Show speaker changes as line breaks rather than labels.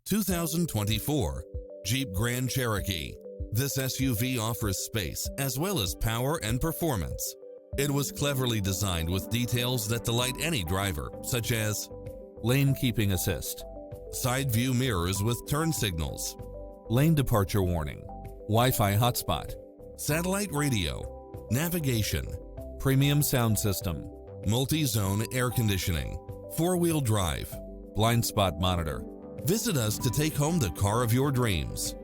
2024 Jeep Grand Cherokee. This SUV offers space as well as power and performance. It was cleverly designed with details that delight any driver, such as lane keeping assist, side view mirrors with turn signals, lane departure warning, Wi-Fi hotspot, satellite radio, navigation, premium sound system, multi-zone air conditioning, four-wheel drive, blind spot monitor. Visit us to take home the car of your dreams.